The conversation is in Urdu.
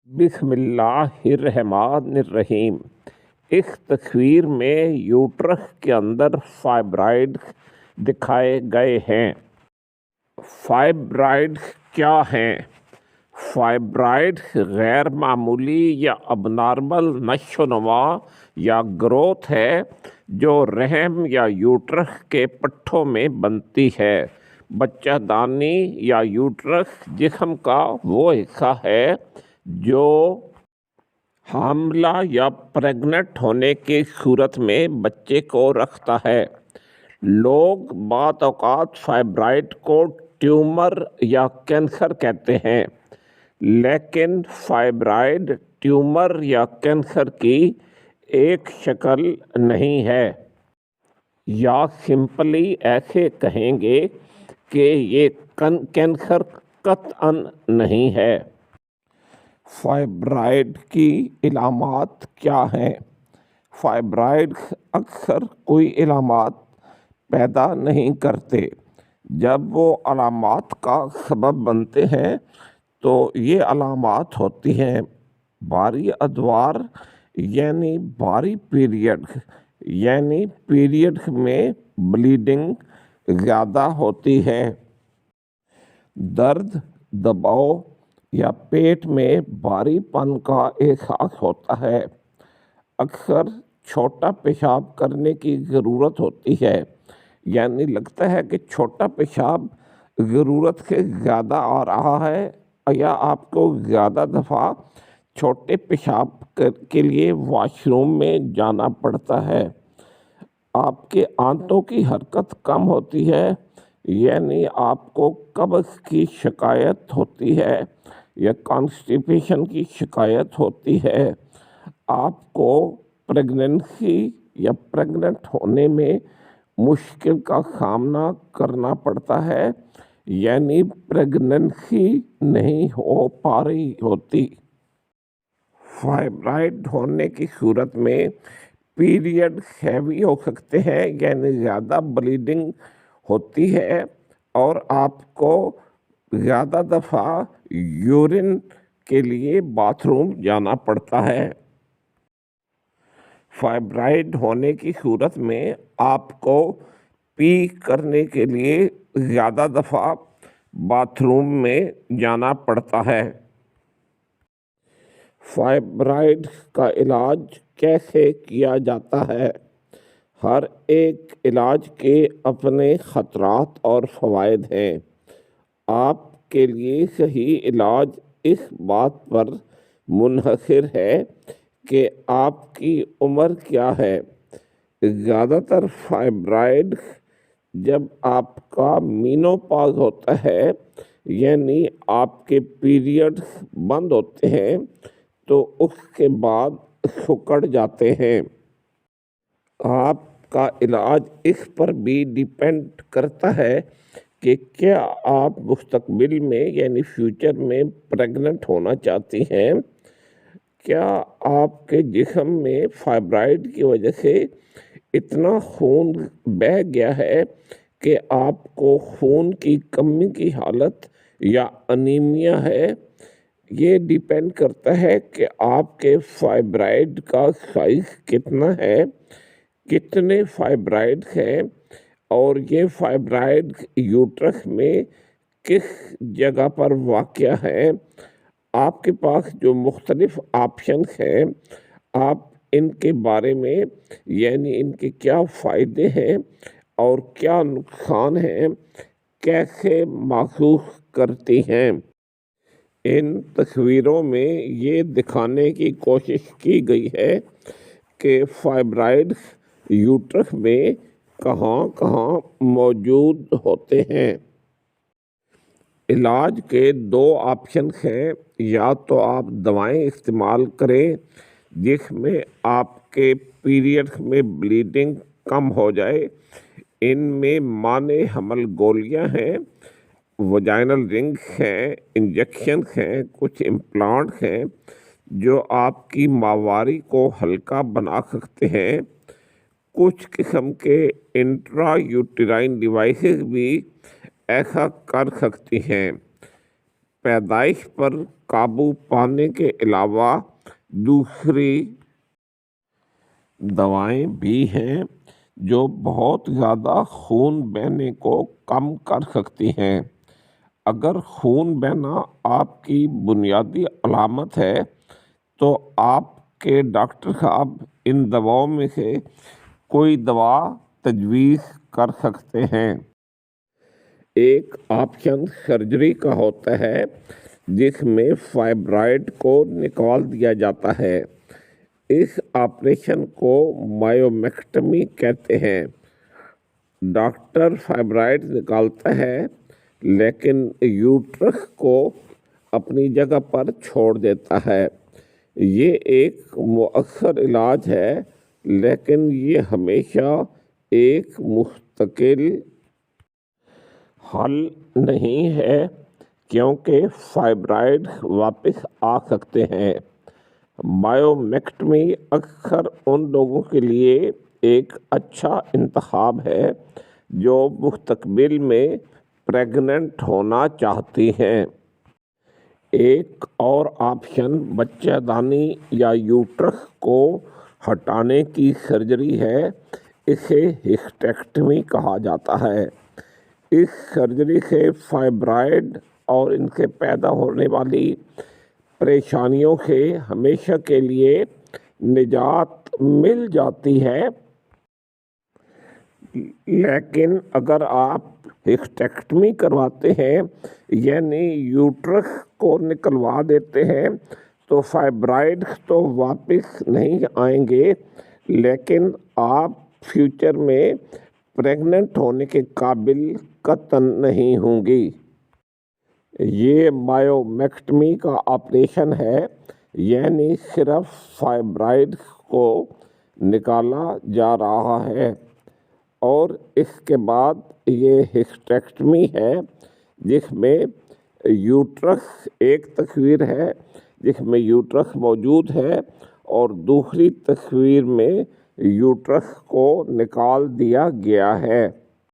بسم اللہ الرحمن الرحیم۔ اس تصویر میں یوٹرس کے اندر فائبرائڈ دکھائے گئے ہیں۔ فائبرائڈ کیا ہیں؟ فائبرائڈ غیر معمولی یا اب نارمل نشو و نما یا گروتھ ہے جو رحم یا یوٹرس کے پٹھوں میں بنتی ہے۔ بچہ دانی یا یوٹرس جسم کا وہ حصہ ہے جو حاملہ یا پریگننٹ ہونے کی صورت میں بچے کو رکھتا ہے۔ لوگ بعض اوقات فائبرائڈ کو ٹیومر یا کینسر کہتے ہیں، لیکن فائبرائڈ ٹیومر یا کینسر کی ایک شکل نہیں ہے، یا سمپلی ایسے کہیں گے کہ یہ کینسر قطعاً نہیں ہے۔ فائبرائڈ کی علامات کیا ہیں؟ فائبرائڈ اکثر کوئی علامات پیدا نہیں کرتے۔ جب وہ علامات کا سبب بنتے ہیں تو یہ علامات ہوتی ہیں بھاری ادوار یعنی بھاری پیریڈ میں بلیڈنگ زیادہ ہوتی ہے، درد، دباؤ یا پیٹ میں بھاری پن کا احساس ہوتا ہے۔ اکثر چھوٹا پیشاب کرنے کی ضرورت ہوتی ہے، یعنی لگتا ہے کہ چھوٹا پیشاب ضرورت سے زیادہ آ رہا ہے، یا آپ کو زیادہ دفعہ چھوٹے پیشاب کے لیے واش روم میں جانا پڑتا ہے۔ آپ کے آنتوں کی حرکت کم ہوتی ہے، یعنی آپ کو قبض کی شکایت ہوتی ہے یا کانسٹیپیشن کی شکایت ہوتی ہے۔ آپ کو پریگننسی یا پریگننٹ ہونے میں مشکل کا سامنا کرنا پڑتا ہے، یعنی پریگننسی نہیں ہو پا رہی ہوتی۔ فائبرائڈ ہونے کی صورت میں پیریڈ ہیوی ہو سکتے ہیں، یعنی زیادہ بلیڈنگ ہوتی ہے اور آپ کو زیادہ دفعہ یورین کے لیے باتھ روم جانا پڑتا ہے۔ فائبرائڈ ہونے کی صورت میں آپ کو پی کرنے کے لیے زیادہ دفعہ باتھ روم میں جانا پڑتا ہے۔ فائبرائڈ کا علاج کیسے کیا جاتا ہے؟ ہر ایک علاج کے اپنے خطرات اور فوائد ہیں۔ آپ کے لیے صحیح علاج اس بات پر منحصر ہے کہ آپ کی عمر کیا ہے۔ زیادہ تر فائبرائڈ جب آپ کا مینوپاز ہوتا ہے، یعنی آپ کے پیریڈ بند ہوتے ہیں، تو اس کے بعد سکڑ جاتے ہیں۔ آپ کا علاج اس پر بھی ڈیپینڈ کرتا ہے کہ کیا آپ مستقبل میں یعنی فیوچر میں پریگننٹ ہونا چاہتی ہیں۔ کیا آپ کے جسم میں فائبرائڈ کی وجہ سے اتنا خون بہہ گیا ہے کہ آپ کو خون کی کمی کی حالت یا انیمیا ہے؟ یہ ڈیپینڈ کرتا ہے کہ آپ کے فائبرائڈ کا سائز کتنا ہے، کتنے فائبرائڈ ہیں، اور یہ فائبرائڈ یوٹرس میں کس جگہ پر واقع ہے۔ آپ کے پاس جو مختلف آپشنز ہیں، آپ ان کے بارے میں یعنی ان کے کیا فائدے ہیں اور کیا نقصان ہیں، کیسے محسوس کرتی ہیں۔ ان تصویروں میں یہ دکھانے کی کوشش کی گئی ہے کہ فائبرائڈ یوٹرس میں کہاں کہاں موجود ہوتے ہیں۔ علاج کے دو آپشن ہیں، یا تو آپ دوائیں استعمال کریں جس میں آپ کے پیریڈ میں بلیڈنگ کم ہو جائے۔ ان میں مانع حمل گولیاں ہیں، وجائنل رنگز ہیں، انجیکشنز ہیں، کچھ امپلانٹ ہیں جو آپ کی ماہواری کو ہلکا بنا سکتے ہیں۔ کچھ قسم کے انٹرا یوٹرائن ڈیوائسز بھی ایسا کر سکتی ہیں۔ پیدائش پر قابو پانے کے علاوہ دوسری دوائیں بھی ہیں جو بہت زیادہ خون بہنے کو کم کر سکتی ہیں۔ اگر خون بہنا آپ کی بنیادی علامت ہے تو آپ کے ڈاکٹر صاحب ان دواؤں میں سے کوئی دوا تجویز کر سکتے ہیں۔ ایک آپشن سرجری کا ہوتا ہے جس میں فائبرائڈ کو نکال دیا جاتا ہے۔ اس آپریشن کو مائیومیکٹمی کہتے ہیں۔ ڈاکٹر فائبرائڈ نکالتا ہے لیکن یوٹرس کو اپنی جگہ پر چھوڑ دیتا ہے۔ یہ ایک مؤثر علاج ہے لیکن یہ ہمیشہ ایک مستقل حل نہیں ہے کیونکہ فائبرائڈ واپس آ سکتے ہیں۔ مائیومیکٹمی اکثر ان لوگوں کے لیے ایک اچھا انتخاب ہے جو مستقبل میں پریگننٹ ہونا چاہتی ہیں۔ ایک اور آپشن بچہ دانی یا یوٹرس کو ہٹانے کی سرجری ہے۔ اسے ہسٹیکٹمی کہا جاتا ہے۔ اس سرجری سے فائبرائڈ اور ان سے پیدا ہونے والی پریشانیوں سے ہمیشہ کے لیے نجات مل جاتی ہے۔ لیکن اگر آپ ہسٹیکٹمی کرواتے ہیں یعنی یوٹرس کو نکلوا دیتے ہیں تو فائبرائڈ تو واپس نہیں آئیں گے لیکن آپ فیوچر میں پریگننٹ ہونے کے قابل قطعاً نہیں ہوں گی۔ یہ مائیومیکٹمی کا آپریشن ہے یعنی صرف فائبرائڈ کو نکالا جا رہا ہے اور اس کے بعد یہ ہسٹیکٹمی ہے جس میں یوٹرس ایک تصویر ہے جس میں یوٹرس موجود ہے اور دوسری تصویر میں یوٹرس کو نکال دیا گیا ہے۔